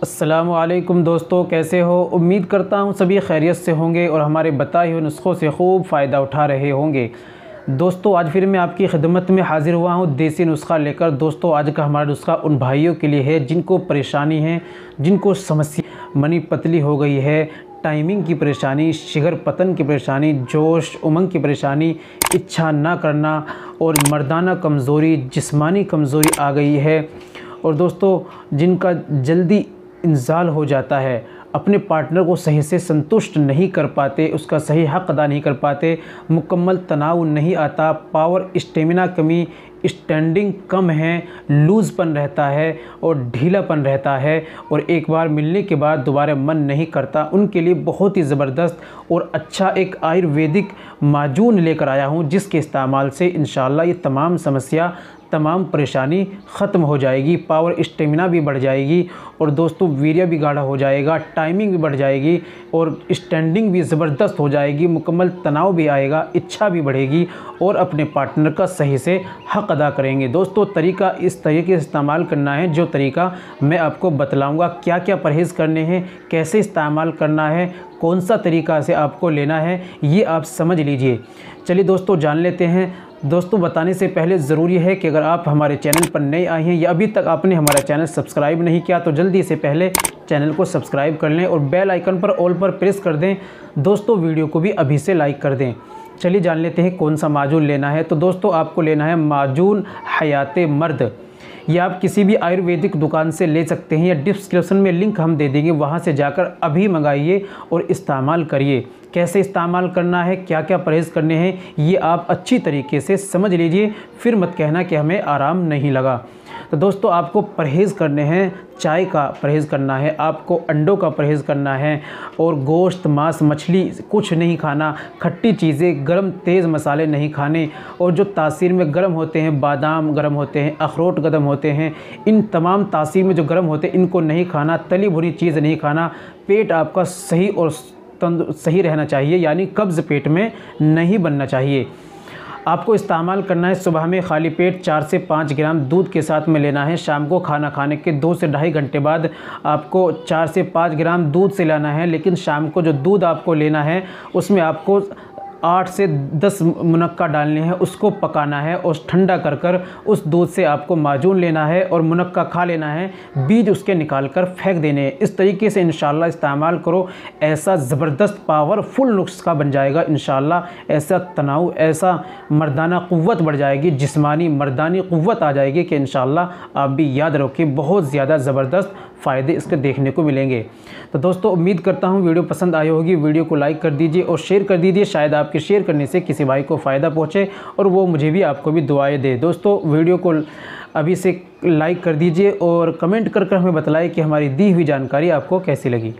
अस्सलामुअलैकुम दोस्तों, कैसे हो। उम्मीद करता हूँ सभी खैरियत से होंगे और हमारे बताए हुए नुस्ख़ों से खूब फ़ायदा उठा रहे होंगे। दोस्तों आज फिर मैं आपकी खिदमत में हाज़िर हुआ हूँ देसी नुस्खा लेकर। दोस्तों आज का हमारा नुस्खा उन भाइयों के लिए है जिनको परेशानी है, जिनको समस्या मनी पतली हो गई है, टाइमिंग की परेशानी, शिगर पतन की परेशानी, जोश उमंग की परेशानी, इच्छा ना करना और मर्दाना कमज़ोरी, जिस्मानी कमज़ोरी आ गई है। और दोस्तों जिनका जल्दी इंज़ाल हो जाता है, अपने पार्टनर को सही से संतुष्ट नहीं कर पाते, उसका सही हक़ अदा नहीं कर पाते, मुकम्मल तनाव नहीं आता, पावर स्टेमिना कमी, स्टैंडिंग कम है, लूज़पन रहता है और ढीलापन रहता है और एक बार मिलने के बाद दोबारा मन नहीं करता, उनके लिए बहुत ही ज़बरदस्त और अच्छा एक आयुर्वेदिक माजून लेकर आया हूँ, जिसके इस्तेमाल से इंशाअल्लाह ये तमाम समस्या, तमाम परेशानी ख़त्म हो जाएगी, पावर स्टेमिना भी बढ़ जाएगी और दोस्तों वीर्य भी गाढ़ा हो जाएगा, टाइमिंग भी बढ़ जाएगी और स्टैंडिंग भी ज़बरदस्त हो जाएगी, मुकम्मल तनाव भी आएगा, इच्छा भी बढ़ेगी और अपने पार्टनर का सही से हक़ अदा करेंगे। दोस्तों तरीका इस तरीके से इस्तेमाल करना है, जो तरीका मैं आपको बतलाऊँगा, क्या क्या परहेज़ करने हैं, कैसे इस्तेमाल करना है, कौन सा तरीका से आपको लेना है, ये आप समझ लीजिए। चलिए दोस्तों जान लेते हैं। दोस्तों बताने से पहले ज़रूरी है कि अगर आप हमारे चैनल पर नए आए हैं या अभी तक आपने हमारा चैनल सब्सक्राइब नहीं किया तो जल्दी से पहले चैनल को सब्सक्राइब कर लें और बेल आइकन पर ऑल पर प्रेस कर दें। दोस्तों वीडियो को भी अभी से लाइक कर दें। चलिए जान लेते हैं कौन सा माजून लेना है। तो दोस्तों आपको लेना है माजून हयाते मर्द। ये आप किसी भी आयुर्वेदिक दुकान से ले सकते हैं या डिस्क्रिप्शन में लिंक हम दे देंगे, वहाँ से जाकर अभी मंगाइए और इस्तेमाल करिए। कैसे इस्तेमाल करना है, क्या क्या परहेज़ करने हैं, ये आप अच्छी तरीके से समझ लीजिए, फिर मत कहना कि हमें आराम नहीं लगा। तो दोस्तों आपको परहेज़ करने हैं, चाय का परहेज़ करना है, आपको अंडों का परहेज़ करना है और गोश्त, मांस, मछली कुछ नहीं खाना, खट्टी चीज़ें, गरम तेज़ मसाले नहीं खाने और जो तासीर में गर्म होते हैं, बादाम गर्म होते हैं, अखरोट गर्म होते हैं, इन तमाम तासीर में जो गर्म होते हैं इनको नहीं खाना, तली भुनी चीज़ नहीं खाना। पेट आपका सही और सही रहना चाहिए, यानी कब्ज़ पेट में नहीं बनना चाहिए। आपको इस्तेमाल करना है सुबह में खाली पेट 4 से 5 ग्राम दूध के साथ में लेना है। शाम को खाना खाने के 2 से ढाई घंटे बाद आपको 4 से 5 ग्राम दूध से लेना है, लेकिन शाम को जो दूध आपको लेना है उसमें आपको 8 से 10 मुनक्का डालने हैं, उसको पकाना है और ठंडा कर कर उस दूध से आपको माजून लेना है और मुनक्का खा लेना है, बीज उसके निकाल कर फेंक देने हैं। इस तरीके से इंशाल्लाह इस्तेमाल करो, ऐसा ज़बरदस्त पावरफुल नुस्खा बन जाएगा इंशाल्लाह। ऐसा तनाव, ऐसा मर्दाना क़ुव्वत बढ़ जाएगी, जिस्मानी मर्दानी क़ुव्वत आ जाएगी कि इंशाल्लाह आप भी याद रखिए, बहुत ज़्यादा ज़बरदस्त फ़ायदे इसके देखने को मिलेंगे। तो दोस्तों उम्मीद करता हूँ वीडियो पसंद आई होगी। वीडियो को लाइक कर दीजिए और शेयर कर दीजिए, शायद आपके शेयर करने से किसी भाई को फ़ायदा पहुँचे और वो मुझे भी, आपको भी दुआएं दे। दोस्तों वीडियो को अभी से लाइक कर दीजिए और कमेंट कर कर हमें बताइए कि हमारी दी हुई जानकारी आपको कैसी लगी।